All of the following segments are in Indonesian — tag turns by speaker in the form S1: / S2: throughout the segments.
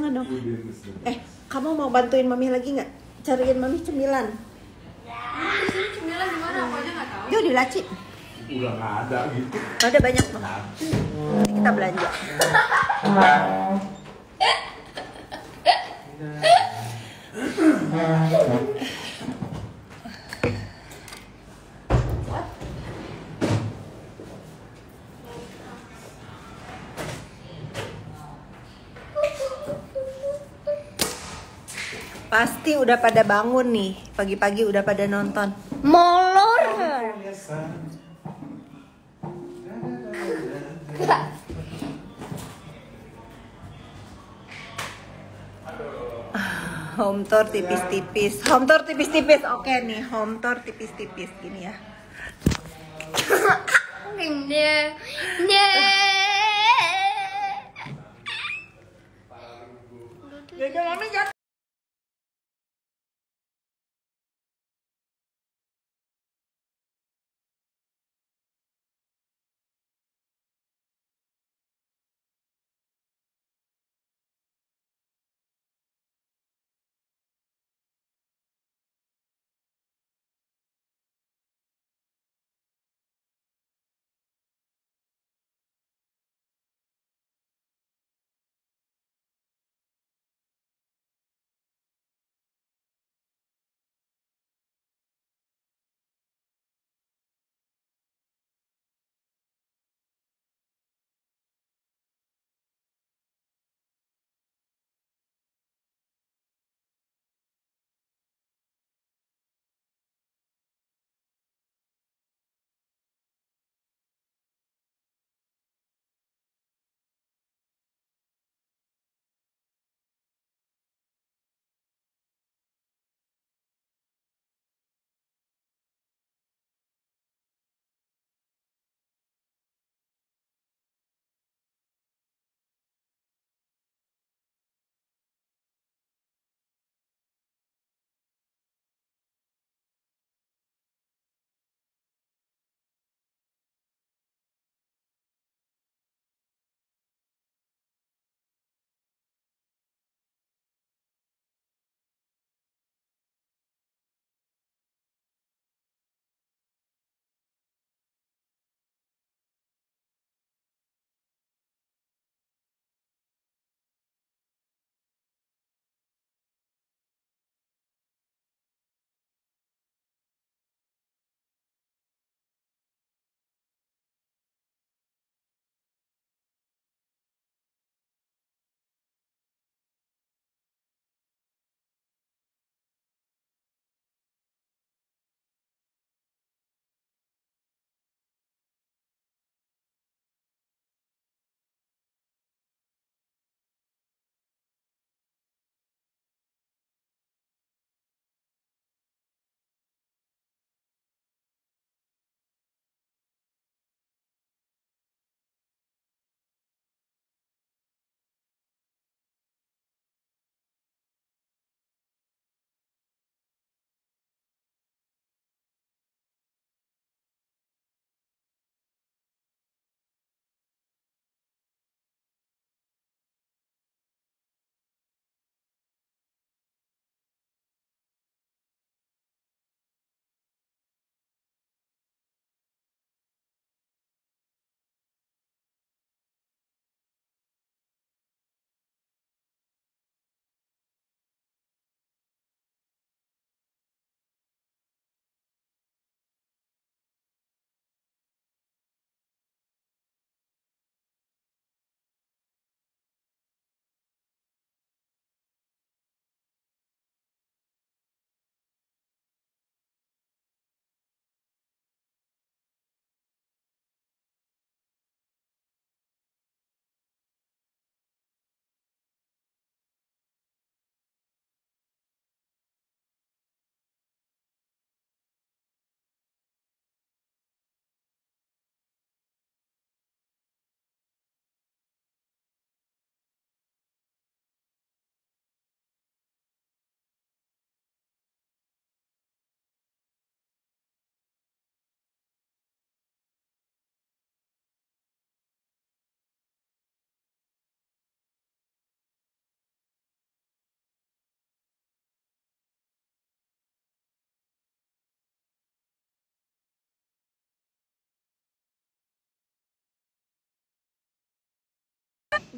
S1: jangan dong. Kamu mau bantuin mami lagi nggak? Cariin mami cemilan.
S2: Di sini cemilan gimana? Aku aja nggak tahu.
S1: Yuk di laci.
S3: Udah nggak ada gitu.
S1: Ada banyak tuh. Nanti kita belanja. Pasti udah pada bangun nih. Pagi-pagi udah pada nonton. Molor. Home tour tipis-tipis. Home tour tipis-tipis. Oke nih, home tour tipis-tipis gini ya. Jadi mami jatuh.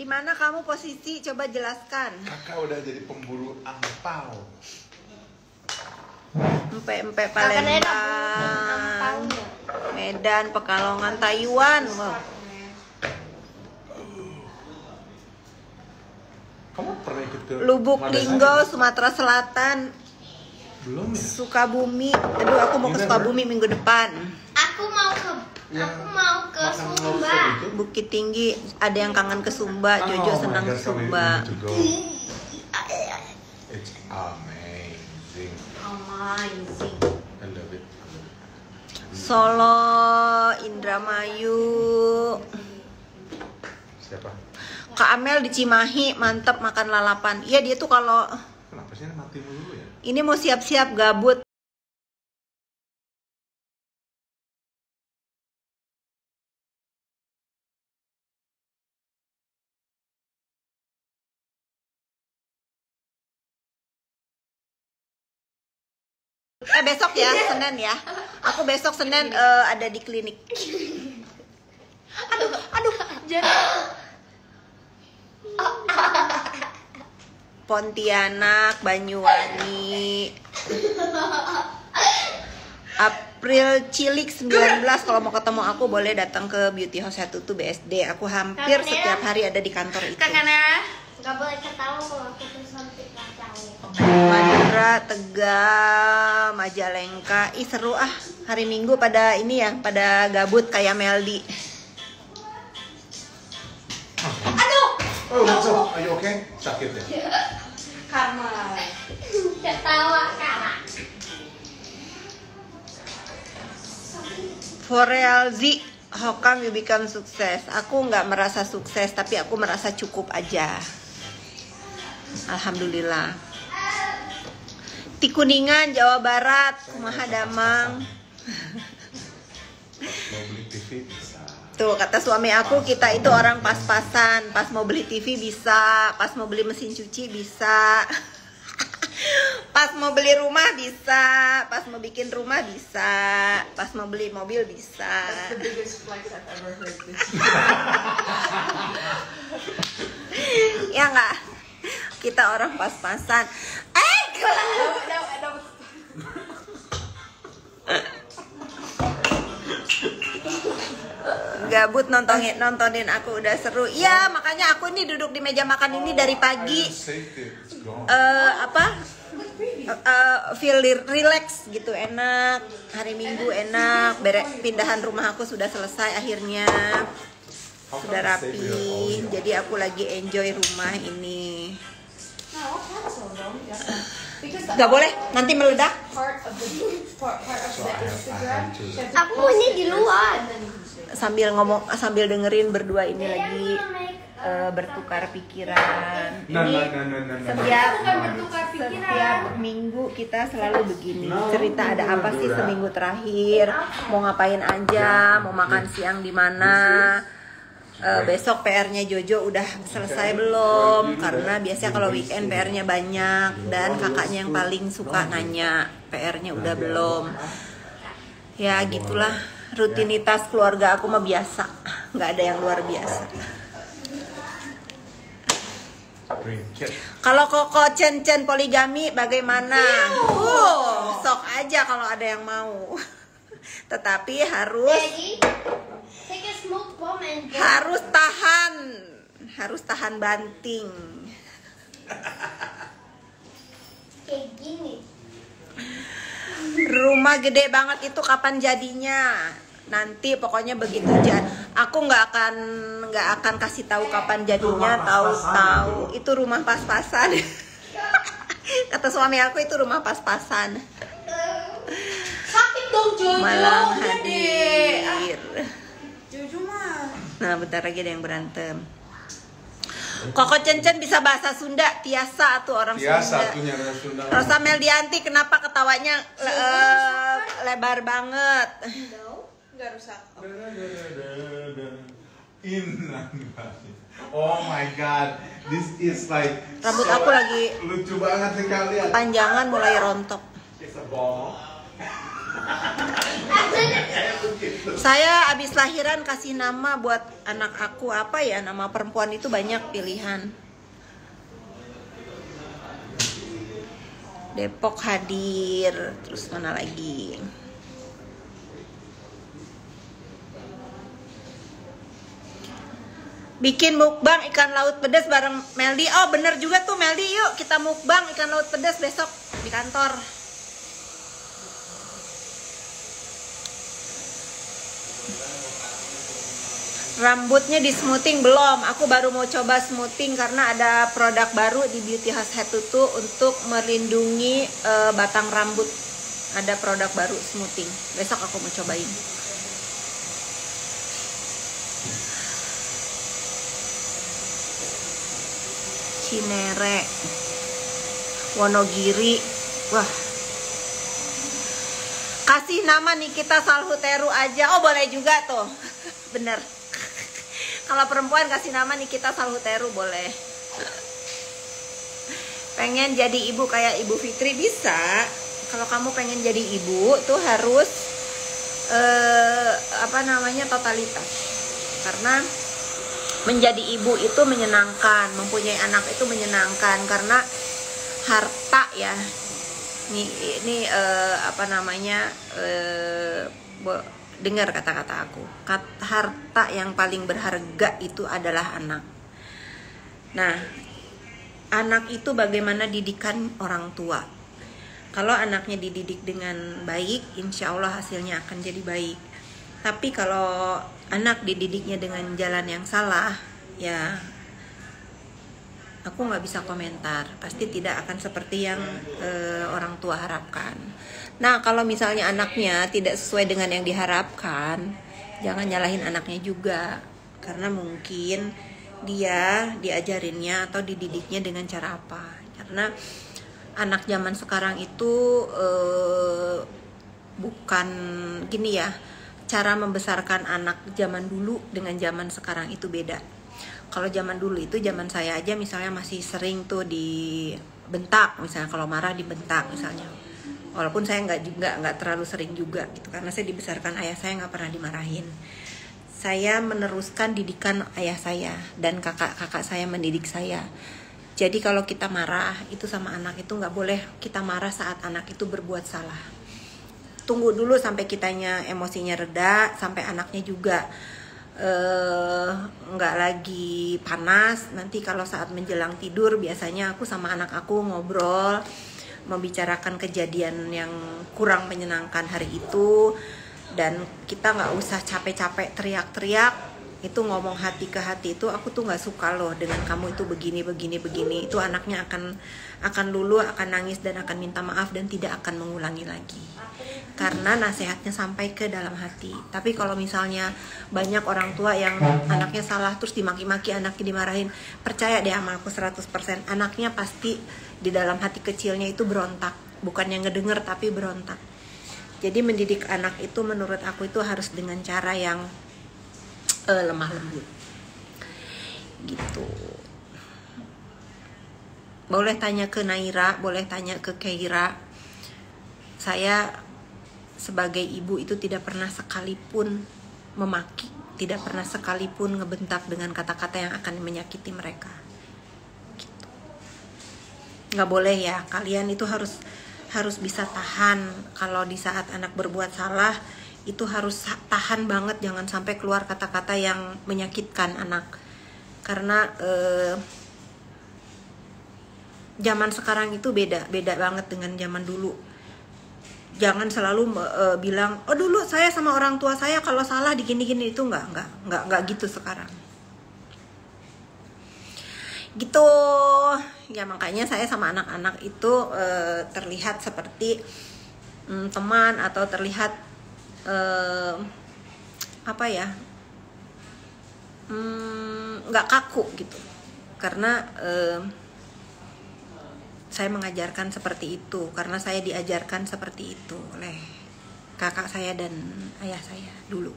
S1: Di mana kamu posisi? Coba jelaskan.
S3: Kakak udah jadi pemburu angpau.
S1: Empe Palembang, Medan, Pekalongan, Taiwan. Wow.
S3: Kamu pernah ikut ke
S1: Lubuk
S3: Madasari?
S1: Linggau, Sumatera Selatan,
S3: Belum ya?
S1: Sukabumi. Aduh, aku mau ke Sukabumi minggu depan.
S2: Aku mau ke
S3: Makan
S2: Sumba.
S3: lobster itu?
S1: Bukit Tinggi, ada yang kangen ke Sumba. Jojo
S3: Oh my
S1: senang
S3: God,
S1: Sumba.
S3: we need to go. It's amazing.
S1: Amazing.
S3: I love it.
S1: Solo, Indramayu.
S3: Siapa?
S1: Kak Amel di Cimahi, mantep makan lalapan. Iya, dia tuh kalau
S3: Kenapa sih mati mulu ya?
S1: ini mau siap-siap gabut. Besok ya, Senin ya. Aku besok Senin ada di klinik. Aduh. Pontianak, Banyuwangi. April Cilik 19, kalau mau ketemu aku boleh datang ke Beauty House 1 BSD. Aku hampir setiap hari ada di kantor itu.
S2: Kakak Nera, nggak boleh ketawa kalau aku tuh sampai kacau.
S1: Madura, Tegal, Majalengka. Ih seru ah, hari Minggu pada ini ya, pada gabut kayak Meldi.
S3: Oh, so, are you okay? Sakit ya?
S2: Karma. Ketawa karena.
S1: For Realzi, how come you become sukses? Aku nggak merasa sukses, tapi aku merasa cukup aja. Alhamdulillah. Di Kuningan, Jawa Barat, kumaha damang.
S3: Mau beli TV bisa.
S1: Tuh kata suami aku, kita itu orang pas-pasan. Pas mau beli TV bisa, pas mau beli mesin cuci bisa, pas mau beli rumah bisa, pas mau bikin rumah bisa, pas mau beli mobil bisa.
S4: The biggest flex I've ever heard this.
S1: Ya nggak? Kita orang pas-pasan. Gabut nontonin aku udah seru. Iya, makanya aku ini duduk di meja makan ini dari pagi.
S3: It's gone.
S1: Feel relax gitu, enak. Hari Minggu enak. Pindahan rumah aku sudah selesai akhirnya. Sudah rapi. Jadi aku lagi enjoy rumah ini. Gak boleh, nanti meledak.
S4: Part of the Instagram.
S2: Aku ini di luar.
S1: Sambil ngomong, sambil dengerin berdua ini lagi bertukar pikiran. Setiap minggu kita selalu begini, cerita ada apa sih seminggu terakhir, mau ngapain aja, mau makan siang di mana. Besok PR-nya Jojo udah selesai belum? Karena biasanya kalau weekend PR-nya banyak, dan kakaknya yang paling suka nanya PR-nya udah belum. Ya gitulah, rutinitas keluarga aku mah biasa, nggak ada yang luar biasa. Kalau Koko Cen poligami bagaimana? Sok aja kalau ada yang mau. Tetapi harus
S2: Take a smoke bomb and
S1: harus tahan banting.
S2: kayak gini.
S1: Rumah gede banget itu kapan jadinya? Nanti pokoknya begitu aku nggak akan kasih tahu kapan jadinya. Tahu itu rumah pas-pasan. Kata suami aku itu rumah pas-pasan.
S4: Sakit dong Jojo.
S1: Malang
S4: Udah deh.
S1: hadir.
S4: Jojo mah.
S1: Nah, bentar lagi ada yang berantem. Koko Cen bisa bahasa Sunda, tiasa tuh orang
S3: Biasa
S1: Sunda.
S3: tuh nyara Sunda.
S1: Rosa Meldianti kenapa ketawanya lebar banget?
S4: Enggak rusak.
S3: Oh my god, this is like
S1: Rambut aku lagi
S3: lucu banget nih kalian.
S1: panjangan mulai rontok.
S3: It's a ball.
S1: Saya abis lahiran kasih nama buat anak aku apa ya, nama perempuan itu banyak pilihan. Depok hadir, terus mana lagi? Bikin mukbang ikan laut pedas bareng Meldi. Oh bener juga tuh Meldi, yuk kita mukbang ikan laut pedas besok di kantor. Rambutnya di smoothing belum. Aku baru mau coba smoothing karena ada produk baru di Beauty House Head Tutu untuk melindungi batang rambut. Ada produk baru smoothing. Besok aku mau cobain. Cinere, Wonogiri. Wah. Kasih nama Nikita Salhuteru aja. Oh boleh juga tuh. Bener. Kalau perempuan kasih nama Nikita Salhuteru boleh. Pengen jadi ibu kayak Ibu Fitri bisa. Kalau kamu pengen jadi ibu tuh harus totalitas. Karena menjadi ibu itu menyenangkan, mempunyai anak itu menyenangkan karena harta ya. Ini dengar kata-kata aku. Harta yang paling berharga itu adalah anak. Nah, anak itu bagaimana didikan orang tua. Kalau anaknya dididik dengan baik, insya Allah hasilnya akan jadi baik. Tapi kalau anak dididiknya dengan jalan yang salah, ya aku nggak bisa komentar. Pasti tidak akan seperti yang orang tua harapkan. Nah, kalau misalnya anaknya tidak sesuai dengan yang diharapkan, jangan nyalahin anaknya juga. Karena mungkin dia diajarinnya atau dididiknya dengan cara apa. Karena anak zaman sekarang itu bukan gini ya. Cara membesarkan anak zaman dulu dengan zaman sekarang itu beda. Kalau zaman dulu itu, zaman saya aja misalnya masih sering tuh dibentak, misalnya kalau marah dibentak misalnya. Walaupun saya nggak terlalu sering juga gitu, karena saya dibesarkan ayah saya nggak pernah dimarahin. Saya meneruskan didikan ayah saya dan kakak-kakak saya mendidik saya. Jadi kalau kita marah itu sama anak itu nggak boleh kita marah saat anak itu berbuat salah. Tunggu dulu sampai kitanya emosinya reda, sampai anaknya juga nggak lagi panas. Nanti kalau saat menjelang tidur biasanya aku sama anak aku ngobrol, membicarakan kejadian yang kurang menyenangkan hari itu. Dan kita nggak usah capek-capek teriak-teriak. Itu ngomong hati ke hati itu aku tuh nggak suka loh dengan kamu itu begini. Itu anaknya akan luluh, akan nangis dan akan minta maaf dan tidak akan mengulangi lagi. Karena nasihatnya sampai ke dalam hati. Tapi kalau misalnya banyak orang tua yang anaknya salah terus dimaki-maki, anaknya dimarahin, percaya deh sama aku 100%, anaknya pasti di dalam hati kecilnya itu berontak. Bukannya ngedenger tapi berontak. Jadi mendidik anak itu menurut aku itu harus dengan cara yang lemah lembut gitu. Boleh tanya ke Naira, boleh tanya ke Keira. Saya sebagai ibu itu tidak pernah sekalipun memaki, tidak pernah sekalipun ngebentak dengan kata-kata yang akan menyakiti mereka gitu. Nggak boleh ya, kalian itu harus bisa tahan. Kalau di saat anak berbuat salah itu harus tahan banget, jangan sampai keluar kata-kata yang menyakitkan anak. Karena zaman sekarang itu beda banget dengan zaman dulu. Jangan selalu bilang, oh dulu saya sama orang tua saya kalau salah di gini-gini, itu nggak gitu sekarang. Gitu ya, makanya saya sama anak-anak itu terlihat seperti teman atau terlihat nggak kaku gitu, karena saya mengajarkan seperti itu, karena saya diajarkan seperti itu oleh kakak saya dan ayah saya dulu.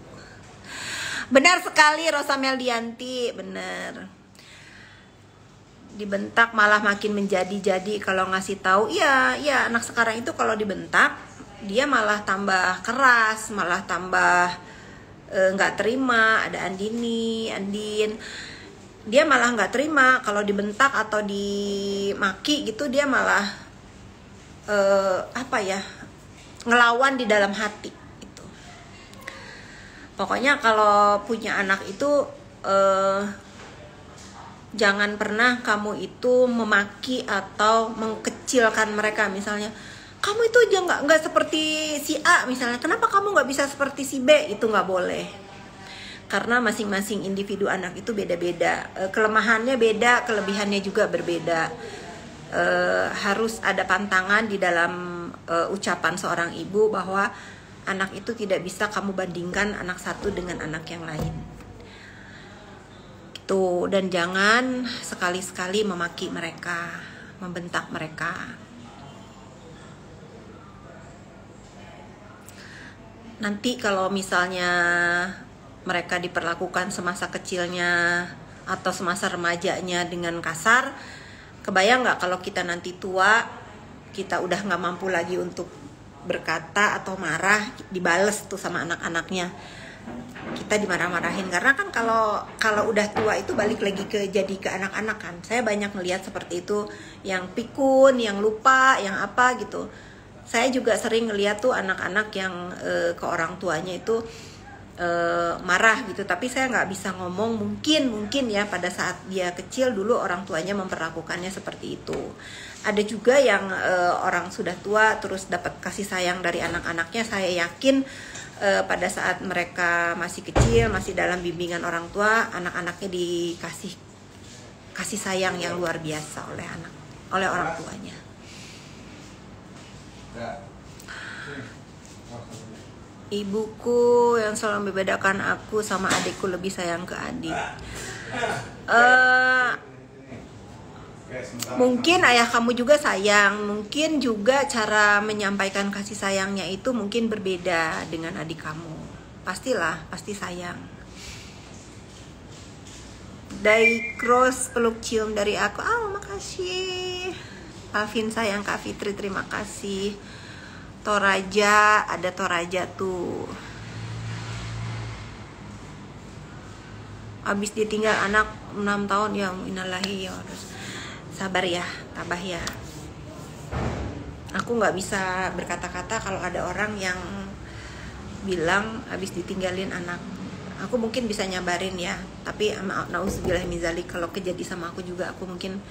S1: Benar sekali Rosa Meldianti, benar. Dibentak malah makin menjadi-jadi kalau ngasih tahu. Iya, anak sekarang itu kalau dibentak dia malah tambah keras, malah tambah nggak terima. Ada Andin, dia malah nggak terima kalau dibentak atau dimaki gitu, dia malah ngelawan di dalam hati itu. Pokoknya kalau punya anak itu jangan pernah kamu itu memaki atau mengkecilkan mereka. Misalnya, kamu itu aja nggak seperti si A misalnya, kenapa kamu nggak bisa seperti si B? Itu nggak boleh. Karena masing-masing individu anak itu beda-beda. Kelemahannya beda, kelebihannya juga berbeda. Harus ada pantangan di dalam ucapan seorang ibu bahwa anak itu tidak bisa kamu bandingkan anak satu dengan anak yang lain. Tuh, dan jangan sekali-sekali memaki mereka, membentak mereka. Nanti kalau misalnya mereka diperlakukan semasa kecilnya atau semasa remajanya dengan kasar, kebayang nggak kalau kita nanti tua, kita udah nggak mampu lagi untuk berkata atau marah, dibales tuh sama anak-anaknya. Kita dimarah-marahin, karena kan kalau udah tua itu balik lagi jadi ke anak-anak kan. Saya banyak ngelihat seperti itu, yang pikun, yang lupa, yang apa gitu. Saya juga sering ngelihat tuh anak-anak yang ke orang tuanya itu marah gitu, tapi saya nggak bisa ngomong. Mungkin ya pada saat dia kecil dulu orang tuanya memperlakukannya seperti itu. Ada juga yang orang sudah tua terus dapat kasih sayang dari anak-anaknya. Saya yakin pada saat mereka masih kecil, masih dalam bimbingan orang tua, anak-anaknya dikasih kasih sayang yang luar biasa oleh orang tuanya. Ibuku yang selalu membedakan aku sama adikku lebih sayang ke adik. Mungkin ayah kamu juga sayang, mungkin juga cara menyampaikan kasih sayangnya itu mungkin berbeda dengan adik kamu. Pasti sayang. Dari Cross, peluk cium dari aku. Makasih. Alvin sayang, Kak Fitri terima kasih. Toraja, ada Toraja tuh. Abis ditinggal anak 6 tahun ya, innalillahi ya. Sabar ya, tabah ya. Aku nggak bisa berkata-kata kalau ada orang yang bilang habis ditinggalin anak. Aku mungkin bisa nyabarin ya, tapi nauzubillah min zalik, kalau kejadian sama aku juga aku mungkin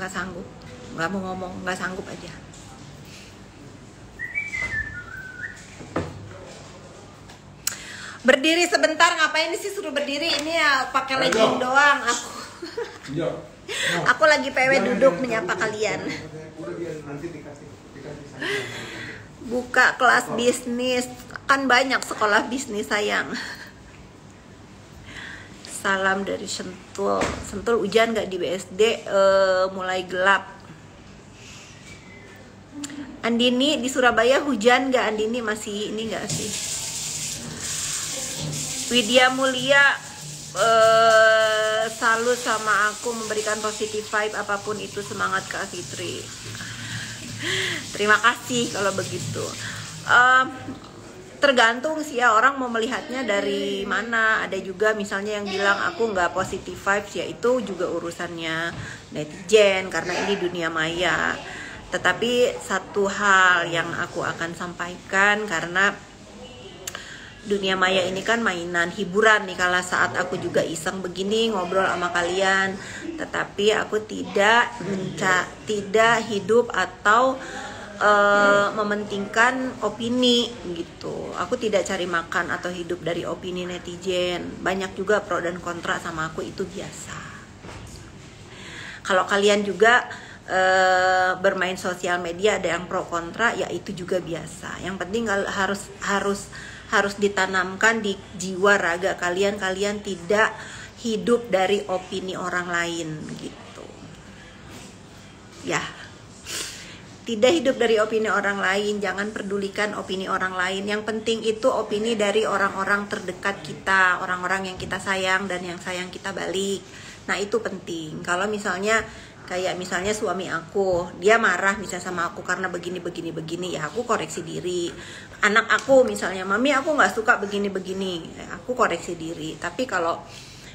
S1: nggak sanggup, nggak mau ngomong, nggak sanggup aja. Berdiri sebentar, ngapain sih suruh berdiri? Ini ya pakai legging doang aku. Aku lagi PW duduk menyapa kalian. Buka kelas bisnis, kan banyak sekolah bisnis sayang. Salam dari Sentul. Sentul hujan gak di BSD? Mulai gelap. Andini di Surabaya hujan gak? Andini masih ini gak sih? Widya Mulia salut sama aku, memberikan positive vibe apapun itu, semangat Kak Fitri. Terima kasih kalau begitu. Tergantung sih ya, orang mau melihatnya dari mana. Ada juga misalnya yang bilang aku nggak positive vibes, ya itu juga urusannya netizen karena ini dunia maya. Tetapi satu hal yang aku akan sampaikan, karena dunia maya ini kan mainan hiburan nih, kala saat aku juga iseng begini ngobrol sama kalian, tetapi aku tidak hidup atau mementingkan opini gitu. Aku tidak cari makan atau hidup dari opini netizen. Banyak juga pro dan kontra sama aku, itu biasa. Kalau kalian juga bermain sosial media, ada yang pro kontra, ya itu juga biasa. Yang penting harus ditanamkan di jiwa raga kalian tidak hidup dari opini orang lain gitu ya. Tidak hidup dari opini orang lain, jangan pedulikan opini orang lain. Yang penting itu opini dari orang-orang terdekat kita, orang-orang yang kita sayang dan yang sayang kita balik. Nah itu penting. Kalau misalnya Kayak misalnya suami aku, dia marah misalnya sama aku karena begini, ya aku koreksi diri. Anak aku misalnya, mami aku nggak suka begini, aku koreksi diri. Tapi kalau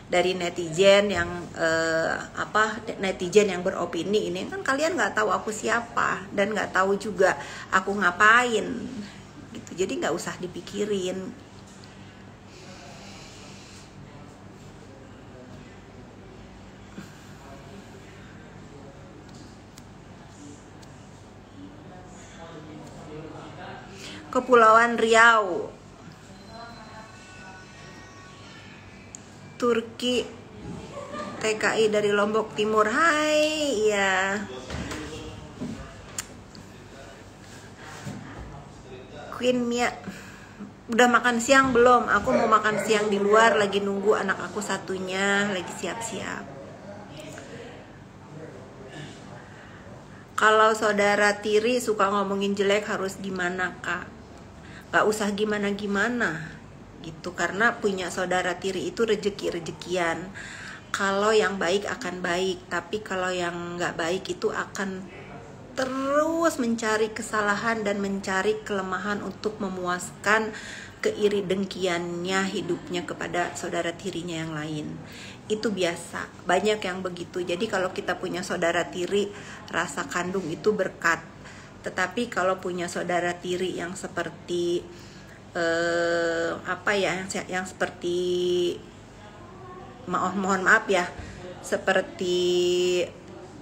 S1: dari netizen yang netizen yang beropini ini kan kalian nggak tahu aku siapa dan nggak tahu juga aku ngapain, gitu. Jadi nggak usah dipikirin. Kepulauan Riau, Turki, TKI dari Lombok Timur. Hai, ya. Queen Mia, udah makan siang belum? Aku mau makan siang di luar, lagi nunggu anak aku satunya, lagi siap-siap. Kalau saudara tiri suka ngomongin jelek harus gimana, Kak? Gak usah gimana-gimana gitu, karena punya saudara tiri itu rezeki-rezekian. Kalau yang baik akan baik, tapi kalau yang gak baik itu akan terus mencari kesalahan dan mencari kelemahan untuk memuaskan keiri dengkiannya hidupnya kepada saudara tirinya yang lain. Itu biasa, banyak yang begitu. Jadi kalau kita punya saudara tiri, rasa kandung itu berkat. Tetapi kalau punya saudara tiri yang seperti yang seperti mohon maaf ya, seperti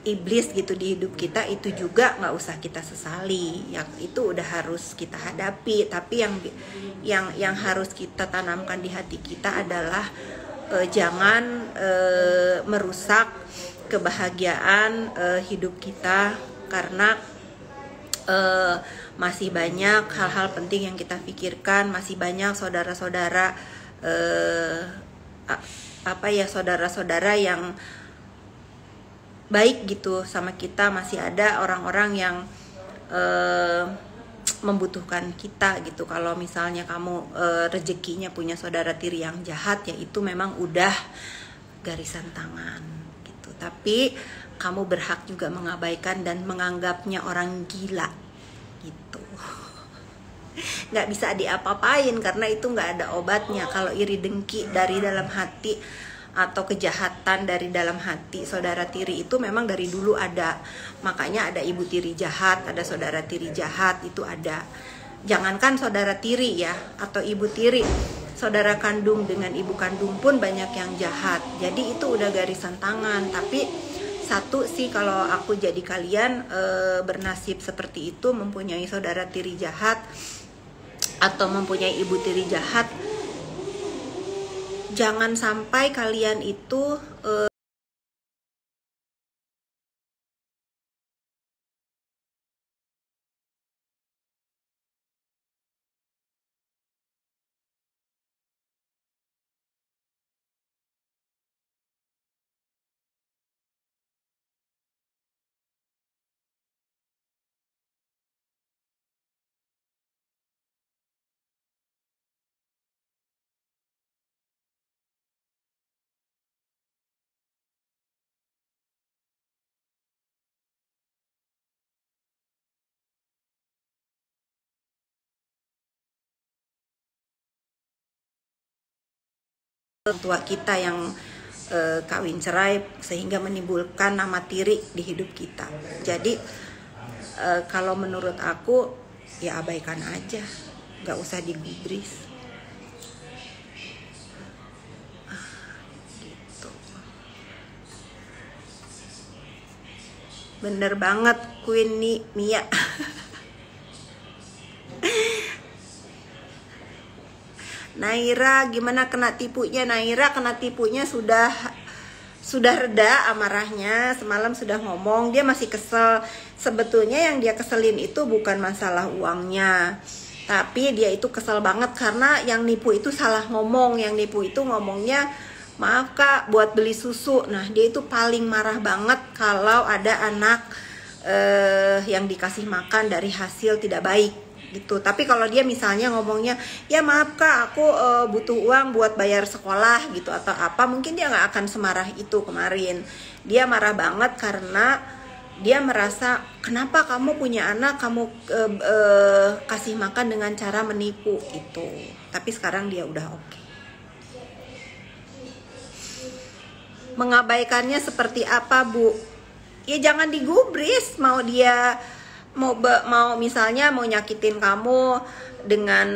S1: iblis gitu di hidup kita, itu juga nggak usah kita sesali. Yang itu udah harus kita hadapi. Tapi yang harus kita tanamkan di hati kita adalah jangan merusak kebahagiaan hidup kita, karena masih banyak hal-hal penting yang kita pikirkan, masih banyak saudara-saudara saudara-saudara yang baik gitu sama kita, masih ada orang-orang yang membutuhkan kita gitu. Kalau misalnya kamu rezekinya punya saudara tiri yang jahat, ya itu memang udah garisan tangan gitu. Tapi kamu berhak juga mengabaikan dan menganggapnya orang gila gitu. Nggak bisa diapa-apain karena itu nggak ada obatnya. Kalau iri dengki dari dalam hati atau kejahatan dari dalam hati saudara tiri itu memang dari dulu ada. Makanya ada ibu tiri jahat, ada saudara tiri jahat, itu ada. Jangankan saudara tiri ya, atau ibu tiri, saudara kandung dengan ibu kandung pun banyak yang jahat. Jadi itu udah garisan tangan. Tapi satu sih, kalau aku jadi kalian bernasib seperti itu, mempunyai saudara tiri jahat atau mempunyai ibu tiri jahat, jangan sampai kalian itu tua kita yang kawin cerai sehingga menimbulkan nama tiri di hidup kita. Jadi kalau menurut aku ya abaikan aja, nggak usah digubris. Gitu. Bener banget Queen Mia. Naira, gimana kena tipunya? Naira kena tipunya sudah reda amarahnya. Semalam sudah ngomong, dia masih kesel. Sebetulnya yang dia keselin itu bukan masalah uangnya, tapi dia itu kesel banget karena yang nipu itu salah ngomong. Yang nipu itu ngomongnya, maaf kak, buat beli susu. Nah, dia itu paling marah banget kalau ada anak yang dikasih makan dari hasil tidak baik gitu. Tapi kalau dia misalnya ngomongnya, ya maaf kak, aku butuh uang buat bayar sekolah gitu atau apa, mungkin dia nggak akan semarah itu kemarin. Dia marah banget karena dia merasa kenapa kamu punya anak kamu kasih makan dengan cara menipu itu. Tapi sekarang dia udah oke. Mengabaikannya seperti apa bu? Ya jangan digubris. Mau dia mau misalnya mau nyakitin kamu dengan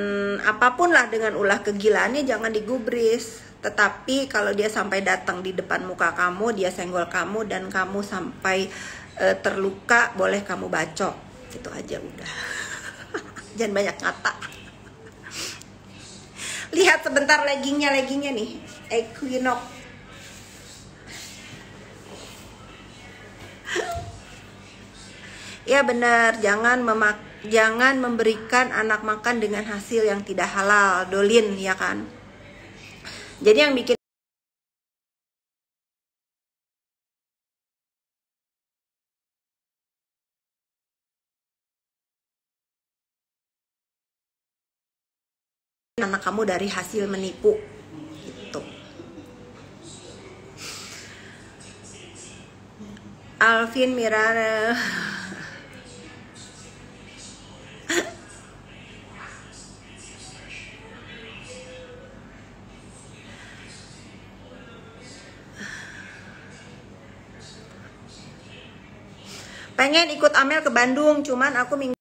S1: apapun lah, dengan ulah kegilaannya, jangan digubris. Tetapi kalau dia sampai datang di depan muka kamu, dia senggol kamu dan kamu sampai terluka, boleh kamu bacok. Itu aja udah. Jangan banyak kata. Lihat sebentar leggingnya nih, Equinox. Ya benar, jangan memberikan anak makan dengan hasil yang tidak halal, Dolin, ya kan? Jadi yang bikin anak kamu dari hasil menipu itu. Alvin Mirana. Pengen ikut Amel ke Bandung, cuman aku minggu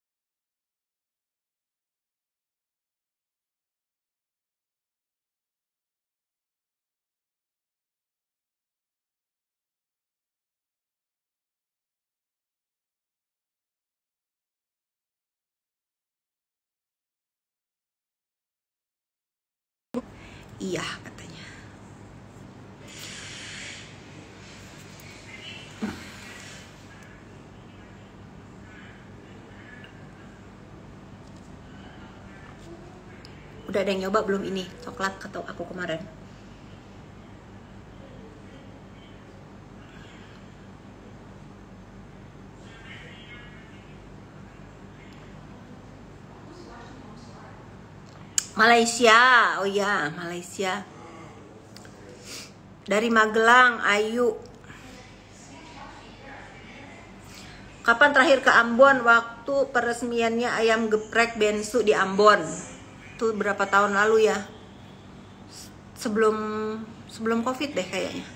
S1: iya katanya. Udah ada yang nyoba belum ini coklat atau aku kemarin? Malaysia, oh ya Malaysia. Dari Magelang, Ayu. Kapan terakhir ke Ambon? Waktu peresmiannya ayam geprek Bensu di Ambon. Itu berapa tahun lalu ya? Sebelum Covid deh kayaknya.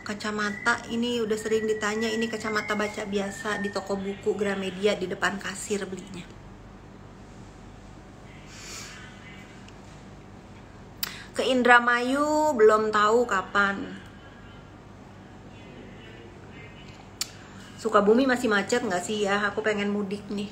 S1: Kacamata ini udah sering ditanya, ini kacamata baca biasa di toko buku Gramedia, di depan kasir belinya. Ke Indramayu belum tahu kapan. Sukabumi masih macet nggak sih ya? Aku pengen mudik nih.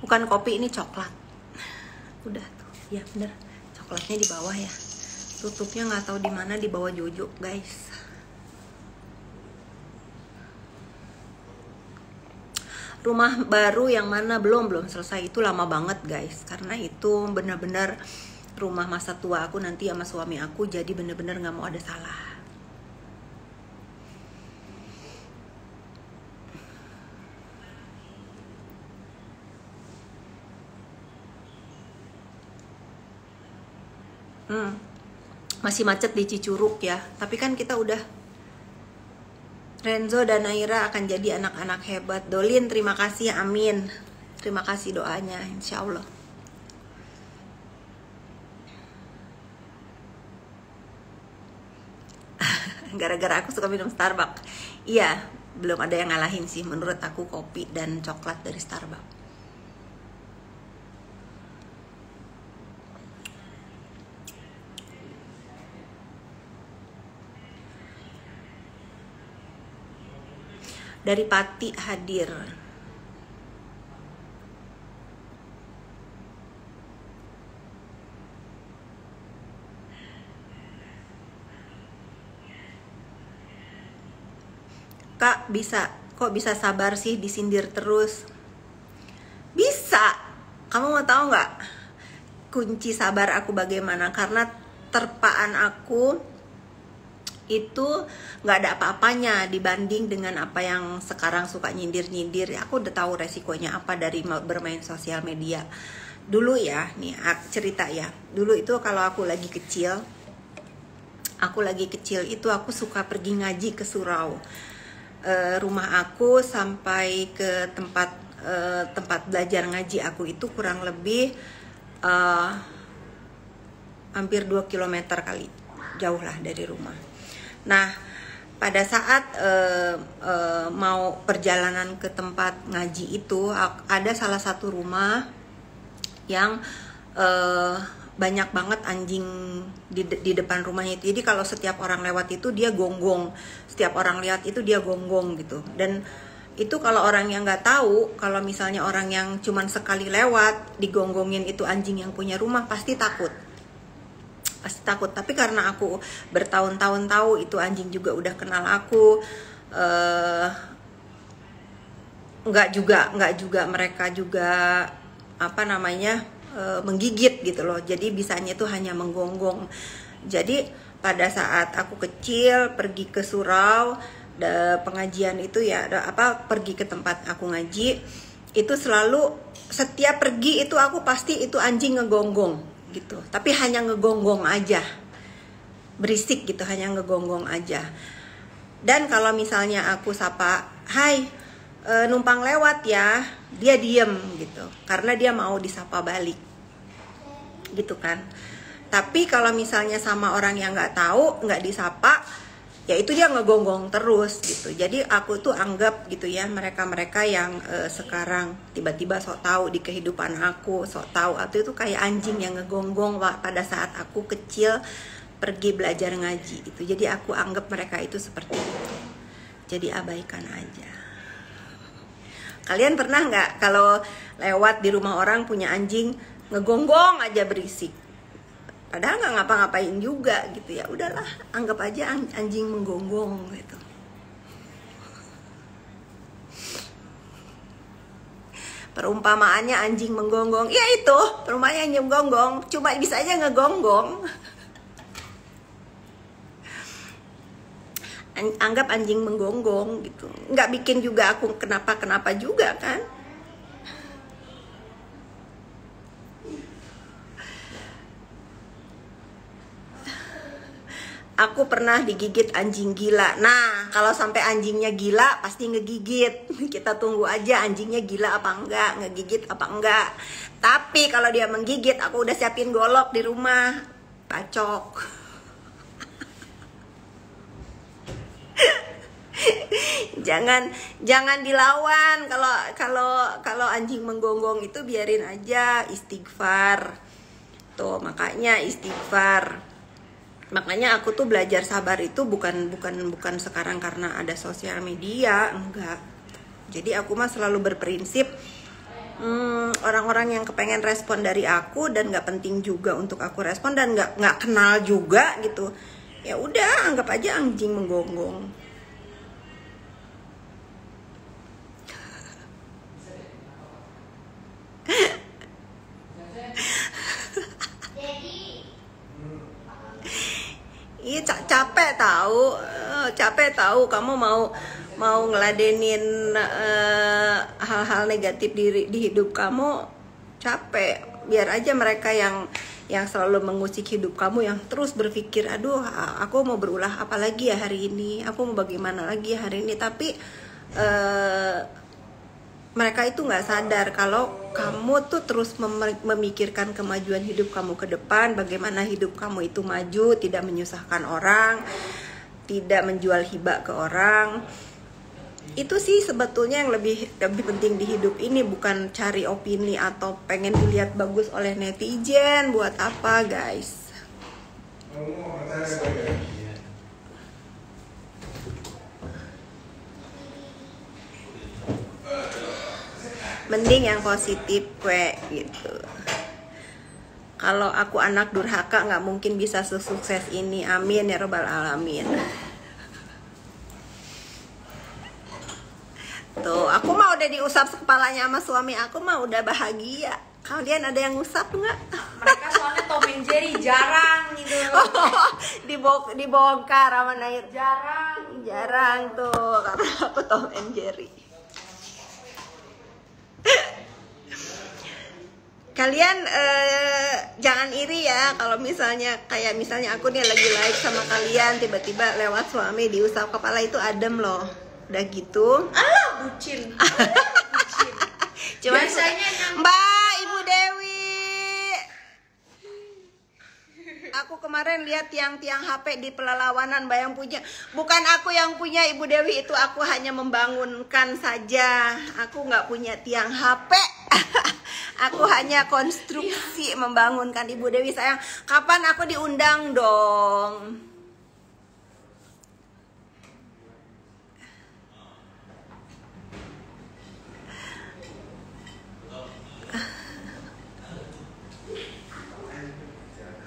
S1: Bukan kopi, ini coklat. Udah tuh, ya bener. Coklatnya di bawah ya. Tutupnya nggak tahu di mana, di bawah Jojo, guys. Rumah baru yang mana belum selesai, itu lama banget guys. Karena itu bener-bener rumah masa tua aku nanti sama suami aku, jadi bener-bener nggak mau ada salah. Masih macet di Cicurug ya. Tapi kan kita udah, Renzo dan Naira akan jadi anak-anak hebat. Dolin, terima kasih, amin. Terima kasih doanya, insya Allah. Gara-gara aku suka minum Starbucks. Iya, belum ada yang ngalahin sih menurut aku kopi dan coklat dari Starbucks. Dari Pati hadir. Kak kok bisa sabar sih disindir terus? Bisa. Kamu mau tahu nggak kunci sabar aku bagaimana? Karena terpaan aku itu nggak ada apa-apanya dibanding dengan apa yang sekarang suka nyindir-nyindir. Aku udah tahu resikonya apa dari bermain sosial media. Dulu ya, nih cerita ya. Dulu itu kalau aku lagi kecil itu aku suka pergi ngaji ke surau. Rumah aku sampai ke tempat belajar ngaji aku itu kurang lebih hampir 2 km kali, jauh lah dari rumah. Nah, pada saat mau perjalanan ke tempat ngaji itu, ada salah satu rumah yang banyak banget anjing di depan rumahnya itu. Jadi kalau setiap orang lewat itu dia gonggong, setiap orang lihat itu dia gonggong gitu. Dan itu kalau orang yang nggak tahu, kalau misalnya orang yang cuman sekali lewat digonggongin itu anjing yang punya rumah, pasti takut. Tapi karena aku bertahun-tahun tahu itu anjing juga udah kenal aku, nggak juga mereka juga menggigit gitu loh. Jadi bisanya itu hanya menggonggong. Jadi pada saat aku kecil pergi ke surau pengajian itu ya, pergi ke tempat aku ngaji itu selalu setiap pergi itu aku pasti itu anjing ngegonggong gitu. Tapi hanya ngegonggong aja, berisik gitu, hanya ngegonggong aja. Dan kalau misalnya aku sapa, "Hai, numpang lewat ya," dia diem gitu, karena dia mau disapa balik gitu kan. Tapi kalau misalnya sama orang yang nggak tahu, nggak disapa, ya itu dia ngegonggong terus gitu. Jadi aku tuh anggap gitu ya, mereka yang sekarang tiba-tiba sok tahu di kehidupan aku, sok tahu itu kayak anjing yang ngegonggong pada saat aku kecil pergi belajar ngaji itu. Jadi aku anggap mereka itu seperti itu. Jadi abaikan aja. Kalian pernah nggak kalau lewat di rumah orang punya anjing ngegonggong aja berisik, padahal nggak ngapa-ngapain juga gitu ya, udahlah anggap aja anjing menggonggong gitu. Perumpamaannya anjing menggonggong, ya itu perumpamaannya anjing menggonggong, cuma bisa aja ngegonggong. Anggap anjing menggonggong gitu, nggak bikin juga aku kenapa juga kan. Aku pernah digigit anjing gila. Nah, kalau sampai anjingnya gila pasti ngegigit. Kita tunggu aja anjingnya gila apa enggak, ngegigit apa enggak. Tapi kalau dia menggigit, aku udah siapin golok di rumah, bacok. jangan dilawan. Kalau anjing menggonggong itu biarin aja, istighfar. Tuh, makanya istighfar. Makanya aku tuh belajar sabar itu bukan sekarang karena ada sosial media, enggak. Jadi aku mah selalu berprinsip orang-orang yang kepengen respon dari aku dan nggak penting juga untuk aku respon dan nggak kenal juga gitu. Ya udah, anggap aja anjing menggonggong. Iya, capek tahu kamu mau ngeladenin hal-hal negatif di hidup kamu, capek. Biar aja mereka yang selalu mengusik hidup kamu, yang terus berpikir, aduh aku mau berulah apa lagi ya hari ini, aku mau bagaimana lagi hari ini. Tapi mereka itu nggak sadar kalau kamu tuh terus memikirkan kemajuan hidup kamu ke depan, bagaimana hidup kamu itu maju, tidak menyusahkan orang, tidak menjual hibah ke orang. Itu sih sebetulnya yang lebih penting di hidup ini, bukan cari opini atau pengen dilihat bagus oleh netizen. Buat apa, guys? Mending yang positif kue gitu. Kalau aku anak durhaka nggak mungkin bisa sukses ini. Amin ya robbal alamin. Tuh, aku mah udah diusap kepalanya sama suami aku mah udah bahagia. Kalian ada yang ngusap nggak?
S2: Mereka soalnya Tom and Jerry jarang gitu.
S1: Dibongkar sama Nair.
S2: Jarang.
S1: Tuh, karena aku Tom and Jerry. Kalian jangan iri ya kalau misalnya kayak misalnya aku nih lagi live sama kalian tiba-tiba lewat suami diusap kepala, itu adem loh. Udah gitu.
S4: Alah, bucin.
S1: Cuman
S2: Biasanya
S1: Mbak Ibu Dewi, aku kemarin lihat tiang-tiang HP di Pelalawanan, Mbak yang punya. Bukan aku yang punya Ibu Dewi, itu aku hanya membangunkan saja. Aku nggak punya tiang HP. Aku hanya konstruksi membangunkan. Ibu Dewi sayang, kapan aku diundang dong?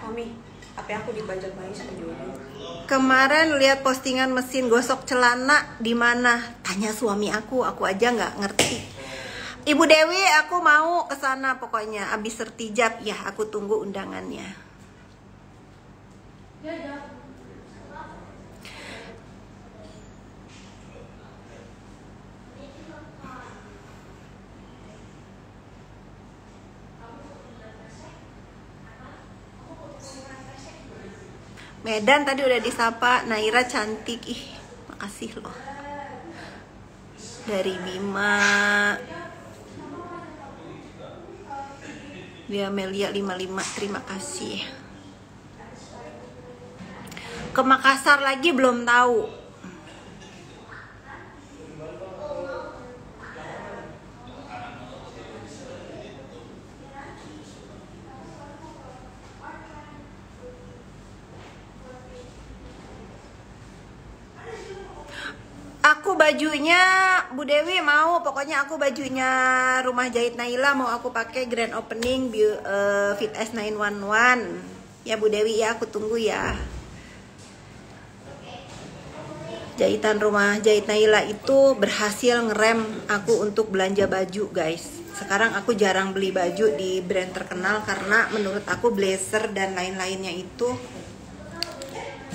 S2: Mami, HP aku dibajak lagi sama Jojo.
S1: Kemarin lihat postingan mesin gosok celana di mana? Tanya suami aku aja nggak ngerti. Ibu Dewi, aku mau ke sana pokoknya abis sertijab ya, aku tunggu undangannya. Medan tadi udah disapa, Naira cantik. Ih, makasih loh. Dari Bima. Dia Melia 55, terima kasih. Ke Makassar lagi belum tahu. Aku bajunya Bu Dewi mau, pokoknya aku bajunya Rumah Jahit Naila mau aku pakai grand opening Fit S911. Ya Bu Dewi ya, aku tunggu ya. Jahitan Rumah Jahit Naila itu berhasil ngerem aku untuk belanja baju, guys. Sekarang aku jarang beli baju di brand terkenal karena menurut aku blazer dan lain-lainnya itu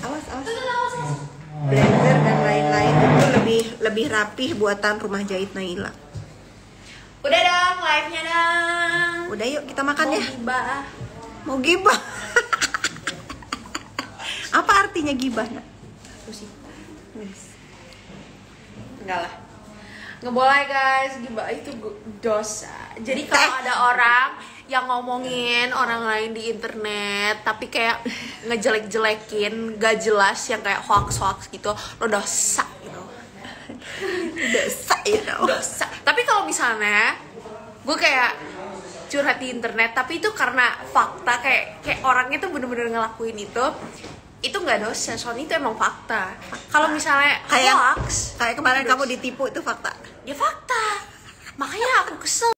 S1: awas. Blazer dan lain-lain itu lebih rapih buatan Rumah Jahit Naila.
S2: Udah dong, live-nya dong.
S1: Udah yuk kita makan ya.
S2: Gibah.
S1: Mau gibah. Apa artinya gibah, Nak?
S2: Enggak lah. Nggak boleh guys, gibah itu dosa. Jadi kalau ada orang yang ngomongin orang lain di internet tapi kayak ngejelek-jelekin, gak jelas, yang kayak hoax gitu, lo dosa gitu.
S1: Dosa ya,
S2: Dosa. Tapi kalau misalnya gue kayak curhat di internet tapi itu karena fakta, kayak orangnya tuh bener-bener ngelakuin itu nggak dosa, soalnya itu emang fakta. Kalau misalnya
S1: kayak
S2: hoax,
S1: kemarin kamu ditipu, itu fakta.
S2: ya fakta. Makanya aku kesel.